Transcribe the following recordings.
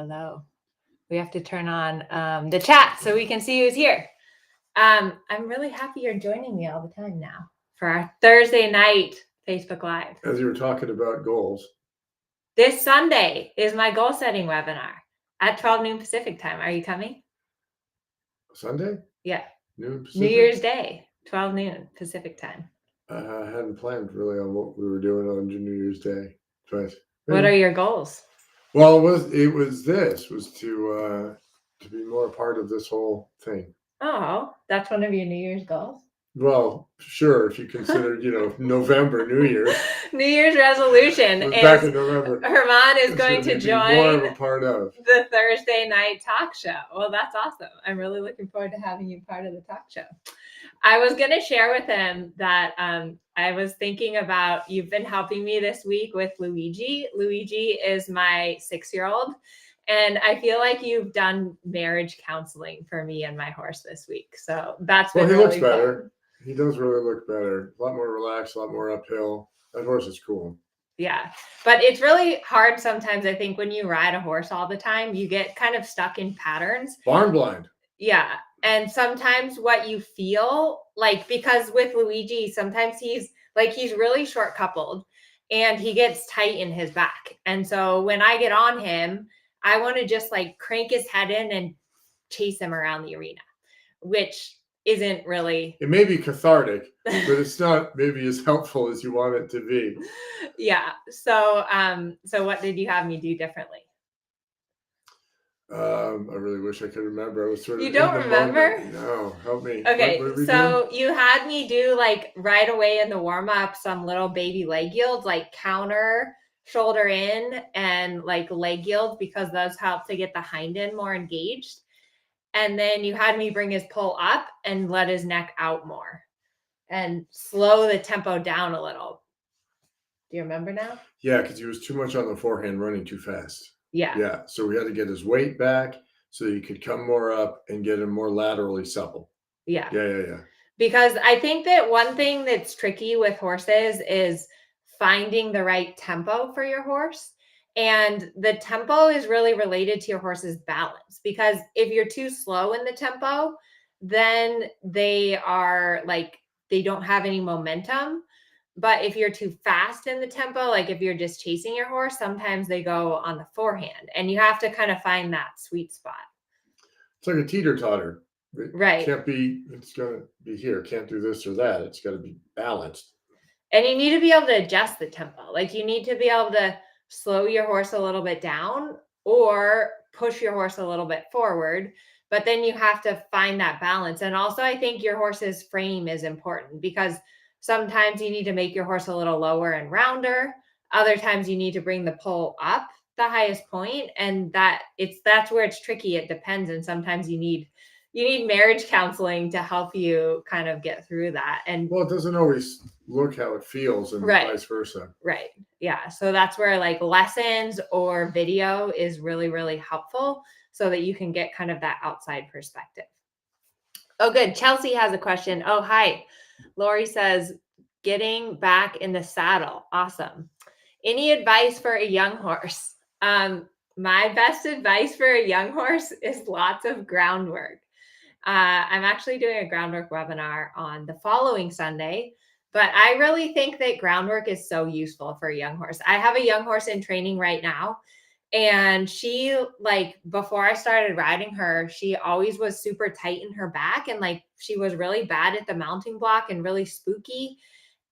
Hello. We have to turn on the chat so we can see who's here. I'm really happy you're joining me all the time now for our Thursday night Facebook Live. As you were talking about goals. This Sunday is my goal setting webinar at 12 noon Pacific time. Are you coming? Sunday? Yeah. Noon Pacific? New Year's Day, 12 noon Pacific time. I hadn't planned really on what we were doing on New Year's Day. But what are your goals? Well, it was to be more a part of this whole thing. Oh, that's one of your New Year's goals? Well, sure, if you consider, November, New Year's. New Year's resolution is back in November. Herman is going to join more of a part of the Thursday night talk show. Well, that's awesome. I'm really looking forward to having you part of the talk show. I was going to share with him that I was thinking about, you've been helping me this week with Luigi. Luigi is my 6-year-old. And I feel like you've done marriage counseling for me and my horse this week. So that's been really looks better. Fun. He does really look better. A lot more relaxed, a lot more uphill. That horse is cool. Yeah, but it's really hard sometimes, I think, when you ride a horse all the time, you get kind of stuck in patterns. Barn blind. Yeah. And sometimes what you feel like, because with Luigi, sometimes he's really short coupled and he gets tight in his back. And so when I get on him, I want to just like crank his head in and chase him around the arena, which isn't really. It may be cathartic, but it's not maybe as helpful as you want it to be. Yeah. So what did you have me do differently? I really wish I could remember. I was sort of. You don't remember? No, help me. Okay, so you had me do like right away in the warm up some little baby leg yields, like counter, shoulder in, and like leg yields, because those help to get the hind end more engaged. And then you had me bring his pull up and let his neck out more and slow the tempo down a little. Do you remember now? Yeah, because he was too much on the forehand, running too fast. Yeah. Yeah. So we had to get his weight back so he could come more up and get him more laterally supple. Yeah. Yeah. Because I think that one thing that's tricky with horses is finding the right tempo for your horse. And the tempo is really related to your horse's balance, because if you're too slow in the tempo, then they are like, they don't have any momentum. But if you're too fast in the tempo, like if you're just chasing your horse, sometimes they go on the forehand, and you have to kind of find that sweet spot. It's like a teeter-totter. Right. It's going to be here. Can't do this or that. It's got to be balanced. And you need to be able to adjust the tempo. Like you need to be able to slow your horse a little bit down or push your horse a little bit forward. But then you have to find that balance. And also I think your horse's frame is important, because sometimes you need to make your horse a little lower and rounder. Other times you need to bring the pull up the highest point, and that's where it's tricky. It depends. And sometimes you need marriage counseling to help you kind of get through that. And well, it doesn't always look how it feels, and vice versa. Right. Yeah. So that's where like lessons or video is really, really helpful, so that you can get kind of that outside perspective. Oh, good. Chelsea has a question. Oh, hi. Lori says, getting back in the saddle. Awesome. Any advice for a young horse? My best advice for a young horse is lots of groundwork. I'm actually doing a groundwork webinar on the following Sunday, but I really think that groundwork is so useful for a young horse. I have a young horse in training right now, and she, like, before I started riding her, she always was super tight in her back, and like she was really bad at the mounting block and really spooky.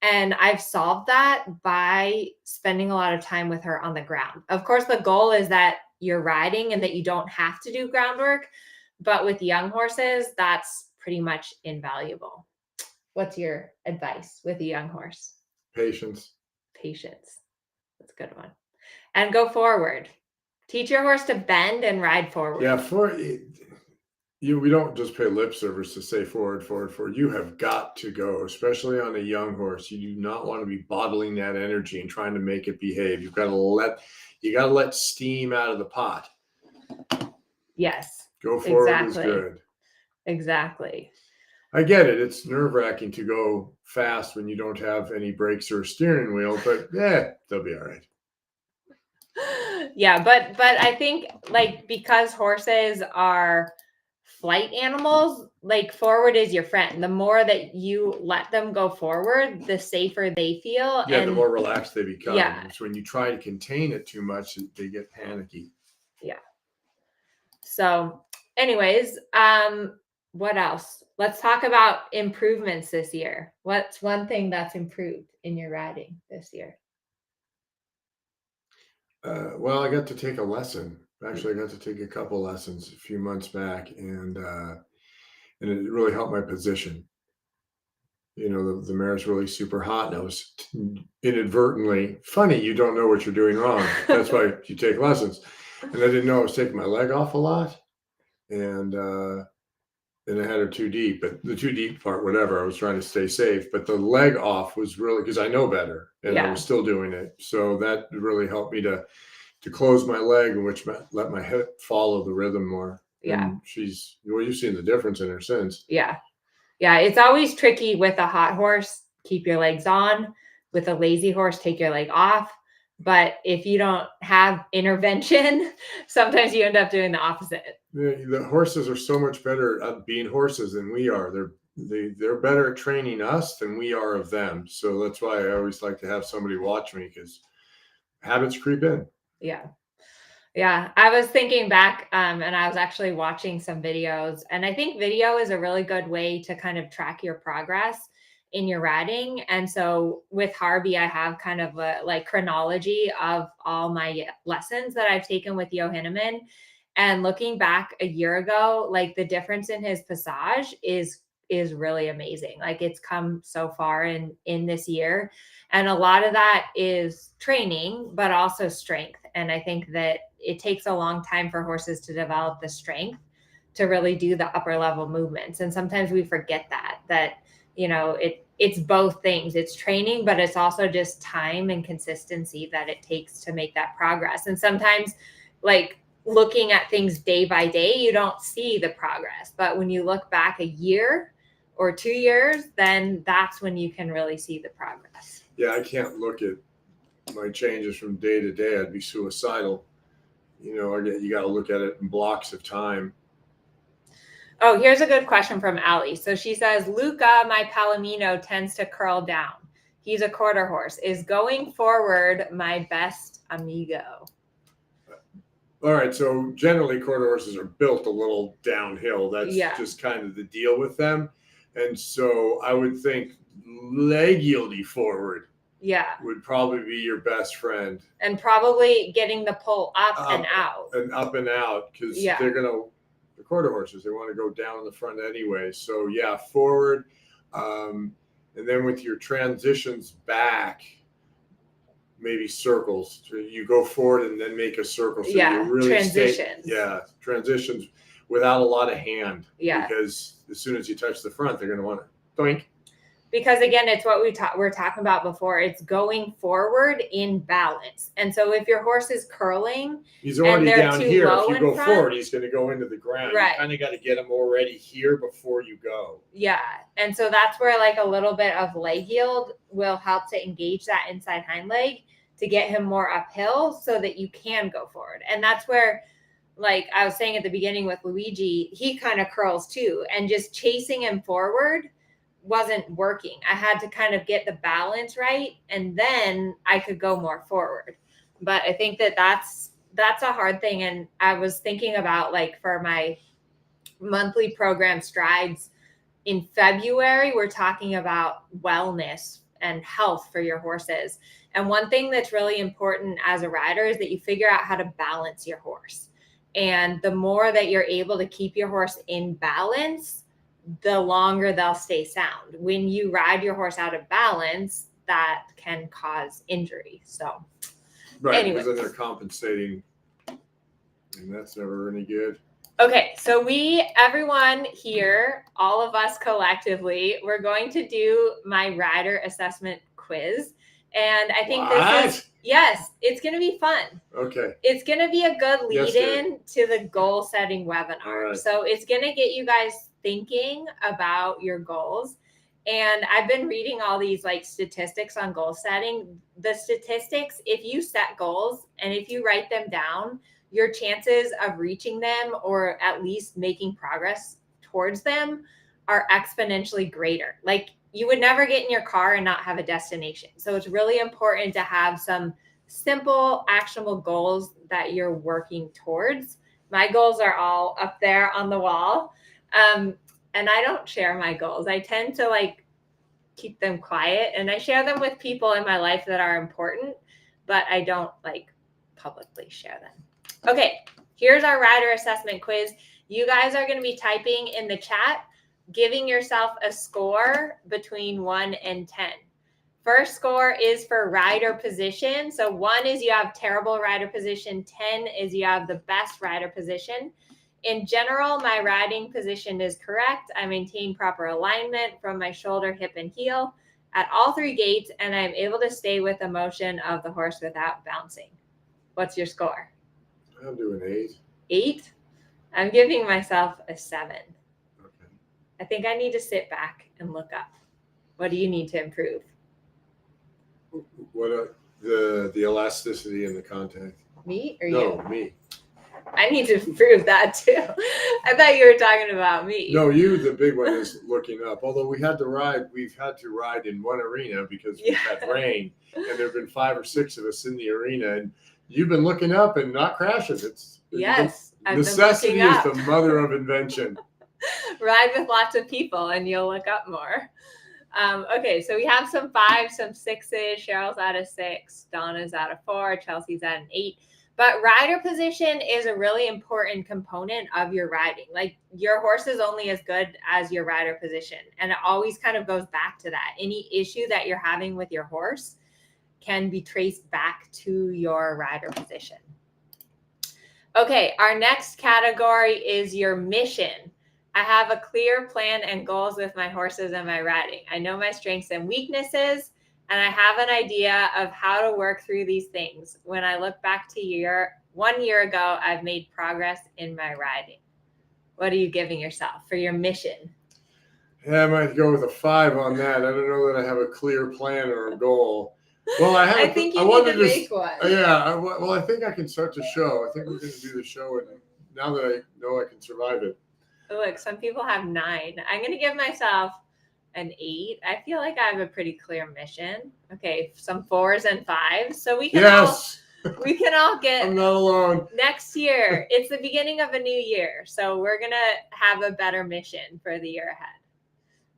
And I've solved that by spending a lot of time with her on the ground. Of course, the goal is that you're riding and that you don't have to do groundwork. But with young horses, that's pretty much invaluable. What's your advice with a young horse? Patience. That's a good one. And go forward. Teach your horse to bend and ride forward. Yeah, we don't just pay lip service to say forward. You have got to go, especially on a young horse. You do not want to be bottling that energy and trying to make it behave. You got to let steam out of the pot. Yes. Go forward is good. Exactly. I get it. It's nerve-wracking to go fast when you don't have any brakes or a steering wheel, but they'll be all right. Yeah, but I think like because horses are flight animals, like forward is your friend. The more that you let them go forward, the safer they feel. Yeah, and the more relaxed they become. Yeah. So when you try to contain it too much, they get panicky. Yeah. So, anyways, what else? Let's talk about improvements this year. What's one thing that's improved in your riding this year? Well, I got to take a lesson. Actually, I got to take a couple lessons a few months back, and it really helped my position. You know, the mare's really super hot, and I was inadvertently funny. You don't know what you're doing wrong. That's why you take lessons. And I didn't know I was taking my leg off a lot, and I had her too deep. But the too deep part, whatever, I was trying to stay safe. But the leg off was really because I know better, and I was Yeah. still doing it. So that really helped me to close my leg, and which let my hip follow the rhythm more. Yeah. And you've seen the difference in her since. Yeah. Yeah. It's always tricky with a hot horse. Keep your legs on. With a lazy horse, take your leg off. But if you don't have intervention, sometimes you end up doing the opposite. The horses are so much better at being horses than we are. They're better at training us than we are of them. So that's why I always like to have somebody watch me, because habits creep in. Yeah. Yeah, I was thinking back, and I was actually watching some videos, and I think video is a really good way to kind of track your progress in your riding. And so with Harvey, I have kind of a like chronology of all my lessons that I've taken with Yohanneman. And looking back a year ago, like the difference in his passage is really amazing. Like it's come so far in this year. And a lot of that is training, but also strength. And I think that it takes a long time for horses to develop the strength to really do the upper level movements. And sometimes we forget that it's both things. It's training, but it's also just time and consistency that it takes to make that progress. And sometimes like looking at things day by day, you don't see the progress. But when you look back a year or 2 years, then that's when you can really see the progress. Yeah, I can't look at my changes from day to day. I'd be suicidal. You got to look at it in blocks of time. Oh, here's a good question from Allie. So she says, Luca, my Palomino, tends to curl down. He's a quarter horse. Is going forward my best amigo? All right. So generally, quarter horses are built a little downhill. That's just kind of the deal with them. And so I would think leg yieldy forward would probably be your best friend. And probably getting the pull up and out. And up and out, because the quarter horses, they want to go down in the front anyway. So yeah, forward. And then with your transitions back, maybe circles. So you go forward and then make a circle. So you really transitions. Transitions without a lot of hand. Yeah. Because as soon as you touch the front, they're going to want to doink. Because again, it's what we're talking about before. It's going forward in balance. And so if your horse is curling, he's already down here. If you go forward, he's going to go into the ground. Right. You kind of got to get him already here before you go. Yeah. And so that's where like a little bit of leg yield will help to engage that inside hind leg to get him more uphill so that you can go forward. And that's where, like I was saying at the beginning with Luigi, he kind of curls too. And just chasing him forward wasn't working. I had to kind of get the balance right, and then I could go more forward. But I think that's a hard thing. And I was thinking about like for my monthly program Strides in February, we're talking about wellness and health for your horses. And one thing that's really important as a rider is that you figure out how to balance your horse. And the more that you're able to keep your horse in balance, the longer they'll stay sound. When you ride your horse out of balance, that can cause injury. So, right, because then they're compensating, and that's never any good. Okay, so everyone here, all of us collectively, we're going to do my rider assessment quiz. And I think it's going to be fun. Okay. It's going to be a good lead in to the goal setting webinar. Right. So it's going to get you guys thinking about your goals. And I've been reading all these like statistics on goal setting. The statistics, if you set goals and if you write them down, your chances of reaching them or at least making progress towards them are exponentially greater. Like you would never get in your car and not have a destination. So it's really important to have some simple, actionable goals that you're working towards. My goals are all up there on the wall. And I don't share my goals. I tend to like keep them quiet, and I share them with people in my life that are important, but I don't like publicly share them. Okay, here's our rider assessment quiz. You guys are going to be typing in the chat, giving yourself a score between 1 and 10. First score is for rider position. So 1 is you have terrible rider position. 10 is you have the best rider position. In general, my riding position is correct. I maintain proper alignment from my shoulder, hip, and heel at all 3 gaits, and I'm able to stay with the motion of the horse without bouncing. What's your score? I'll do an 8. 8? I'm giving myself a 7. Okay. I think I need to sit back and look up. What do you need to improve? What the elasticity and the contact? Me or No, you? me. I need to improve that too. I thought you were talking about me. No, you. The big one is looking up. Although we've had to ride in one arena because we've had rain, and there have been 5 or 6 of us in the arena, and you've been looking up and not crashing. Yes, necessity is the mother of invention. Ride with lots of people, and you'll look up more. Okay, so we have some 5s, some 6s. Cheryl's at a 6. Donna's at a 4. Chelsea's at an 8. But rider position is a really important component of your riding. Like your horse is only as good as your rider position. And it always kind of goes back to that. Any issue that you're having with your horse can be traced back to your rider position. Okay, our next category is your mission. I have a clear plan and goals with my horses and my riding. I know my strengths and weaknesses, and I have an idea of how to work through these things. When I look back to 1 year ago, I've made progress in my riding. What are you giving yourself for your mission? Yeah, I might go with a 5 on that. I don't know that I have a clear plan or a goal. Well, I think you need to make one. Yeah, well, I think I can start the show. I think we're going to do the show, and now that I know I can survive it. Look, some people have 9. I'm going to give myself an 8. I feel like I have a pretty clear mission. Okay, some 4s and 5s. So we can all get. I'm not alone. Next year, it's the beginning of a new year. So we're going to have a better mission for the year ahead.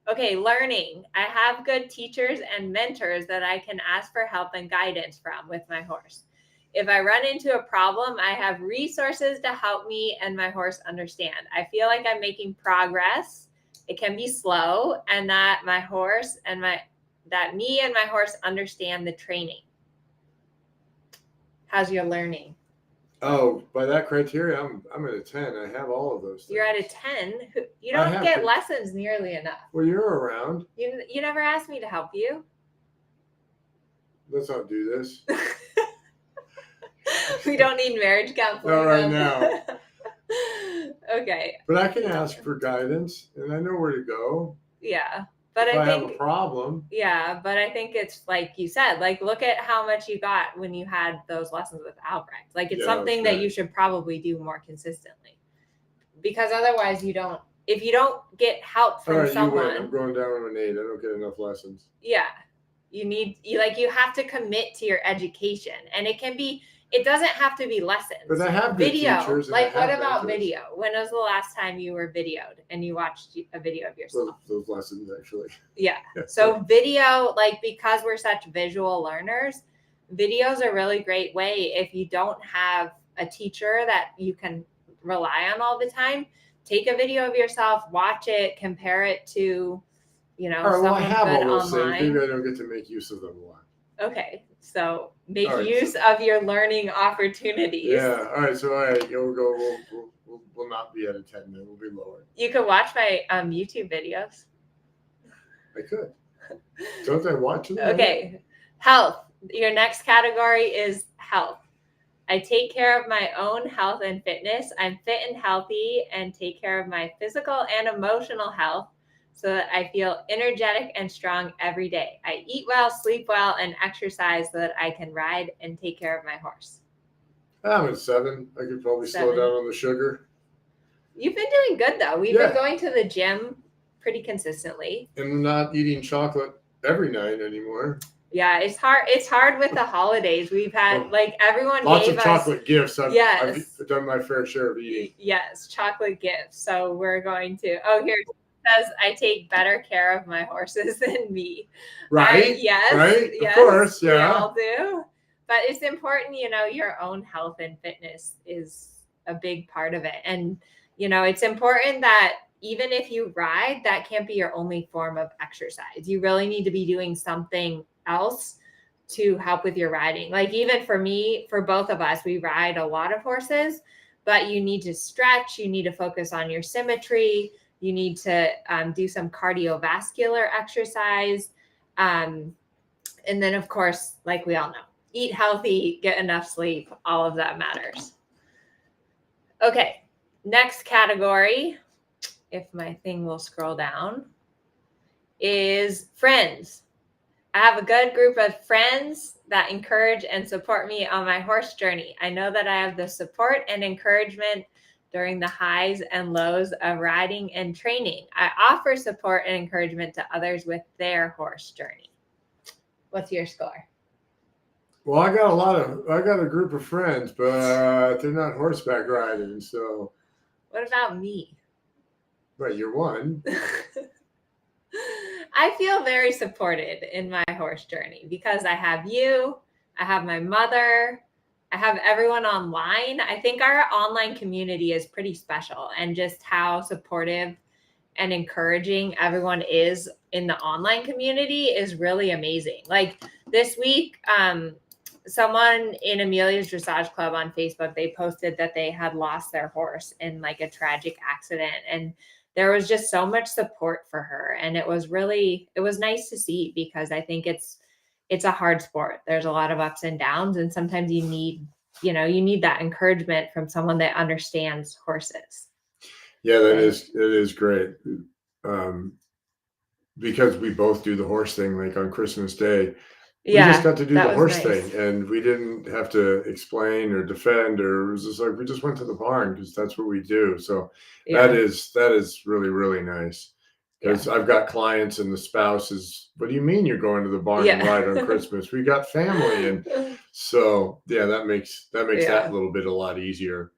Okay, learning. I have good teachers and mentors that I can ask for help and guidance from with my horse. If I run into a problem, I have resources to help me and my horse understand. I feel like I'm making progress. It can be slow, and that me and my horse understand the training. How's your learning? Oh, by that criteria, I'm at a 10. I have all of those things. You're at a 10. You don't get lessons nearly enough. Well, you're around. You never asked me to help you. Let's not do this. We don't need marriage counseling. Not right now. Okay. But I can ask for guidance, and I know where to go. Yeah. But if I think, have a problem. Yeah, but I think it's like you said, like look at how much you got when you had those lessons with Albrecht. Like it's something that you should probably do more consistently. Because otherwise if you don't get help from someone. You win. I'm going down on an 8. I don't get enough lessons. Yeah. You have to commit to your education. And it doesn't have to be lessons. But I have good teachers. Like, what about video? When was the last time you were videoed and you watched a video of yourself? Those lessons, actually. Yeah. So video, like, because we're such visual learners, videos are a really great way if you don't have a teacher that you can rely on all the time. Take a video of yourself, watch it, compare it to, I have all those things. Maybe I don't get to make use of them a lot. Okay. So make use of your learning opportunities. Yeah. All right. So we'll not be at a 10 then. We'll be lower. You could watch my YouTube videos. I could. Don't I watch them? Okay. Health. Your next category is health. I take care of my own health and fitness. I'm fit and healthy and take care of my physical and emotional health. so that I feel energetic and strong every day. I eat well, sleep well, and exercise so that I can ride and take care of my horse. I'm at 7. I could probably slow 7. down on the sugar. You've been doing good though. We've been going to the gym pretty consistently. And I'm not eating chocolate every night anymore. Yeah, it's hard. It's hard with the holidays. We've had like everyone lots gave of us chocolate gifts. yes. I've done my fair share of eating. Yes, chocolate gifts. So we're going to. Oh, here it says I take better care of my horses than me. Right? Yes. Right? Yes, of course. Yeah. We all do. But it's important, your own health and fitness is a big part of it. And, it's important that even if you ride, that can't be your only form of exercise. You really need to be doing something else to help with your riding. Like even for me, for both of us, we ride a lot of horses, but you need to stretch. You need to focus on your symmetry. You need to do some cardiovascular exercise. And then, of course, like we all know, eat healthy, get enough sleep. All of that matters. Okay, next category, if my thing will scroll down, is friends. I have a good group of friends that encourage and support me on my horse journey. I know that I have the support and encouragement during the highs and lows of riding and training. I offer support and encouragement to others with their horse journey. What's your score? Well, I got a group of friends, but they're not horseback riding. So what about me? Right, you're one. I feel very supported in my horse journey because I have you, I have my mother, I have everyone online. I think our online community is pretty special, and just how supportive and encouraging everyone is in the online community is really amazing. Like this week, someone in Amelia's Dressage Club on Facebook, they posted that they had lost their horse in like a tragic accident, and there was just so much support for her. And it was nice to see, because I think it's a hard sport. There's a lot of ups and downs, and sometimes you need that encouragement from someone that understands horses. Yeah, it is great. Because we both do the horse thing, like on Christmas Day. We just got to do the horse thing, and we didn't have to explain or defend, or it was just like we just went to the barn because that's what we do. So that is really, really nice. Because I've got clients and the spouses, what do you mean you're going to the barn and ride on Christmas? We got family. And so, that makes that a lot easier.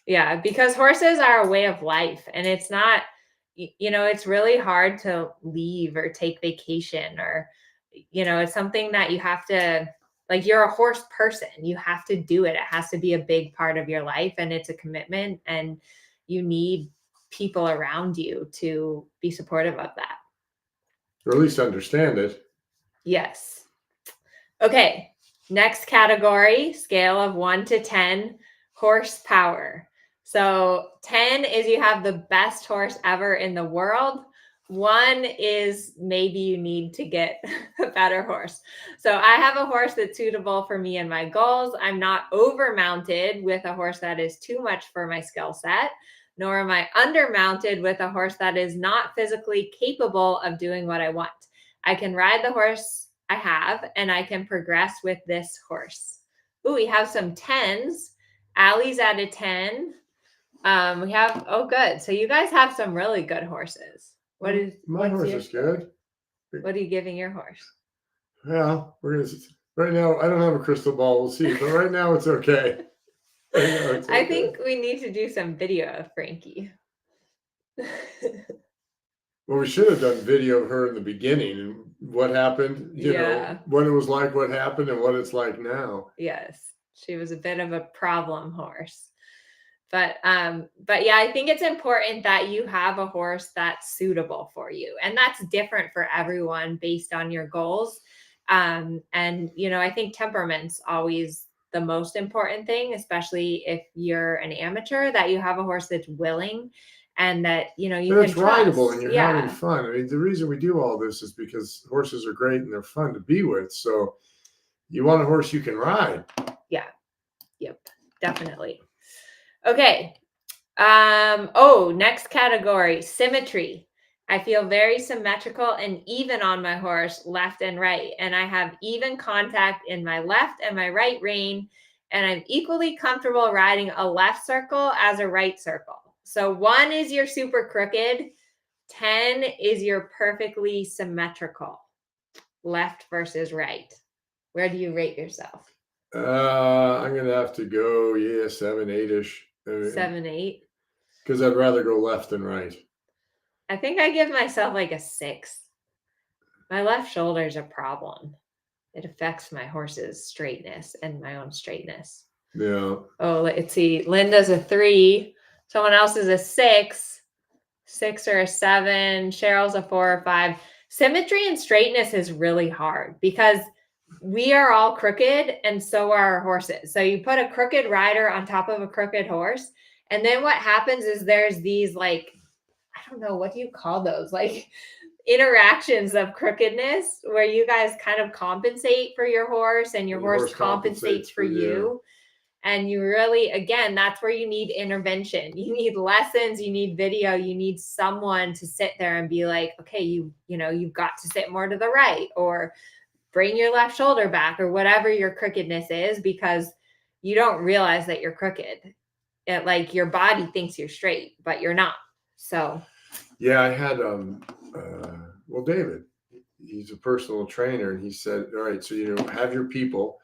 Yeah, because horses are a way of life, and it's not, it's really hard to leave or take vacation, or, it's something that you have to, like, you're a horse person. You have to do it. It has to be a big part of your life, and it's a commitment, and you need people around you to be supportive of that. Or at least understand it. Yes. Okay. Next category, scale of 1 to 10, horsepower. So 10 is you have the best horse ever in the world. 1 is maybe you need to get a better horse. So I have a horse that's suitable for me and my goals. I'm not over-mounted with a horse that is too much for my skill set, nor am I under-mounted with a horse that is not physically capable of doing what I want. I can ride the horse I have, and I can progress with this horse. Ooh, we have some 10s. Allie's at a 10. We have, good. So you guys have some really good horses. My horse is good. What are you giving your horse? Well, right now, I don't have a crystal ball. We'll see. But right now it's okay. I think we need to do some video of Frankie. Well, we should have done video of her in the beginning and what happened, you know, what it was like, what happened, and what it's like now. Yes, she was a bit of a problem horse. But yeah, I think it's important that you have a horse that's suitable for you. And that's different for everyone based on your goals. And, I think temperament's always the most important thing, especially if you're an amateur, that you have a horse that's willing and that, you can it's rideable and you're having fun. I mean, the reason we do all this is because horses are great and they're fun to be with. So you want a horse you can ride. Yeah. Yep. Definitely. Okay. Next category, symmetry. I feel very symmetrical and even on my horse, left and right. And I have even contact in my left and my right rein. And I'm equally comfortable riding a left circle as a right circle. So 1 is your super crooked, 10 is your perfectly symmetrical, left versus right. Where do you rate yourself? I'm gonna have to go, 7, 8-ish. 7, 8. Because I'd rather go left than right. I think I give myself like a 6. My left shoulder is a problem. It affects my horse's straightness and my own straightness. Yeah. Oh, let's see. Linda's a 3. Someone else is a 6. 6 or a 7. Cheryl's a 4 or 5. Symmetry and straightness is really hard because we are all crooked and so are our horses. So you put a crooked rider on top of a crooked horse. And then what happens is there's these like, I don't know, what do you call those? Like interactions of crookedness where you guys kind of compensate for your horse and your horse compensates for you. And you really, again, that's where you need intervention. You need lessons, you need video, you need someone to sit there and be like, okay, you've got to sit more to the right or bring your left shoulder back or whatever your crookedness is, because you don't realize that you're crooked. Like your body thinks you're straight, but you're not. So yeah, I had David, he's a personal trainer, and he said, all right, so have your people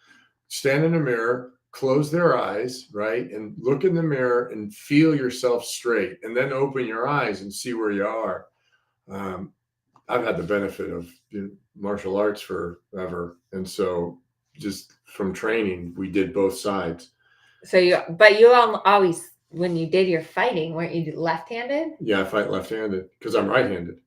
stand in a mirror, close their eyes, right, and look in the mirror and feel yourself straight, and then open your eyes and see where you are. I've had the benefit of martial arts forever, and so just from training, we did both sides. So you always, when you did your fighting, weren't you left-handed? Yeah, I fight left-handed because I'm right-handed.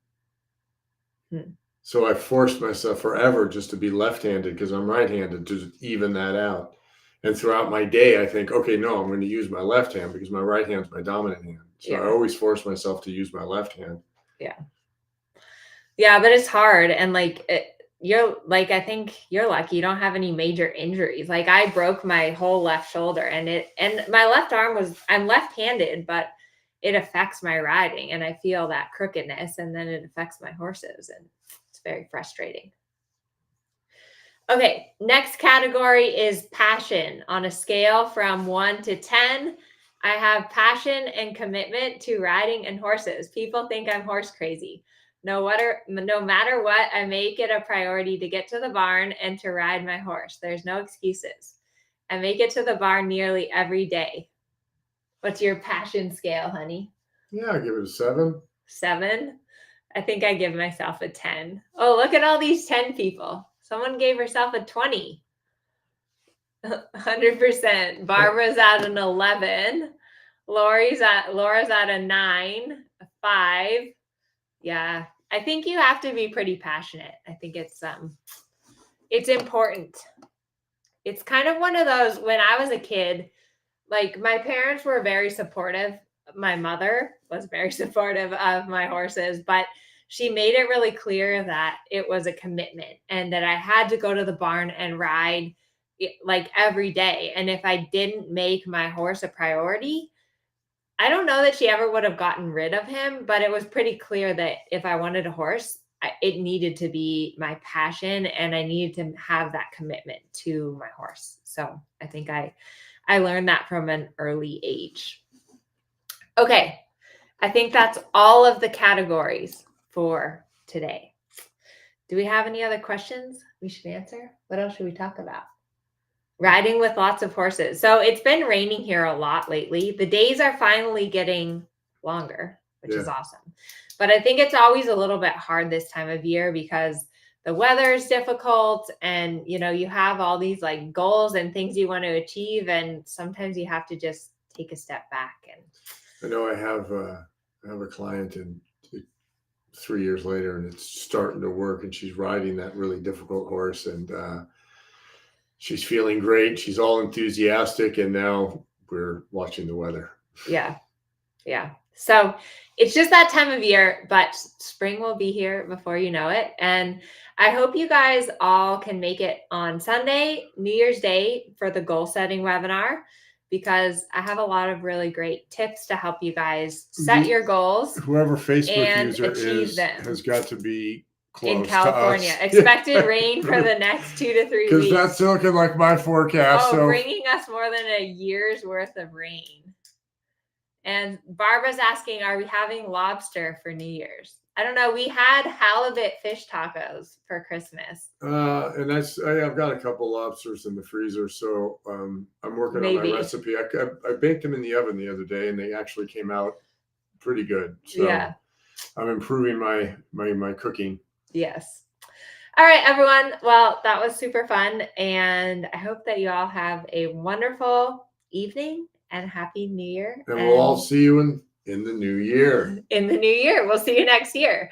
So I forced myself forever just to be left-handed because I'm right-handed to even that out. And throughout my day, I think, okay, no, I'm going to use my left hand because my right hand's my dominant hand. So I always force myself to use my left hand. Yeah. Yeah, but it's hard. And like, I think you're lucky you don't have any major injuries. Like I broke my whole left shoulder and my left arm I'm left-handed, but it affects my riding and I feel that crookedness and then it affects my horses and it's very frustrating. Okay, next category is passion. On a scale from 1 to 10, I have passion and commitment to riding and horses. People think I'm horse crazy. No matter what, I make it a priority to get to the barn and to ride my horse. There's no excuses. I make it to the barn nearly every day. What's your passion scale, honey? Yeah, I give it a 7. 7? I think I give myself a 10. Oh, look at all these 10 people. Someone gave herself a 20. 100%. Barbara's at an 11. Laura's at a 9, a 5. Yeah, I think you have to be pretty passionate. I think it's important. It's kind of one of those, when I was a kid, like my parents were very supportive. My mother was very supportive of my horses, but she made it really clear that it was a commitment and that I had to go to the barn and ride like every day. And if I didn't make my horse a priority, I don't know that she ever would have gotten rid of him, but it was pretty clear that if I wanted a horse, it needed to be my passion and I needed to have that commitment to my horse. So I think I learned that from an early age. Okay, I think that's all of the categories for today. Do we have any other questions we should answer? What else should we talk about? Riding with lots of horses. So it's been raining here a lot lately. The days are finally getting longer, which is awesome. But I think it's always a little bit hard this time of year because the weather is difficult and, you have all these like goals and things you want to achieve. And sometimes you have to just take a step back. And I know I have a client and 3 years later and it's starting to work and she's riding that really difficult horse and she's feeling great. She's all enthusiastic and now we're watching the weather. Yeah. So it's just that time of year, but spring will be here before you know it. And I hope you guys all can make it on Sunday, New Year's Day, for the goal setting webinar. because I have a lot of really great tips to help you guys set your goals. Whoever Facebook and user achieve is them. has got to be close In California. to us. Expected rain for the next 2 to 3 weeks. Because that's looking like my forecast. Oh, so bringing us more than a year's worth of rain. And Barbara's asking, are we having lobster for New Year's? I don't know. We had halibut fish tacos for Christmas. And I've got a couple lobsters in the freezer, so I'm working on my recipe. I baked them in the oven the other day, and they actually came out pretty good. So yeah, I'm improving my cooking. Yes. All right, everyone. Well, that was super fun, and I hope that you all have a wonderful evening and Happy New Year. And we'll all see you in the new year. In the new year. We'll see you next year.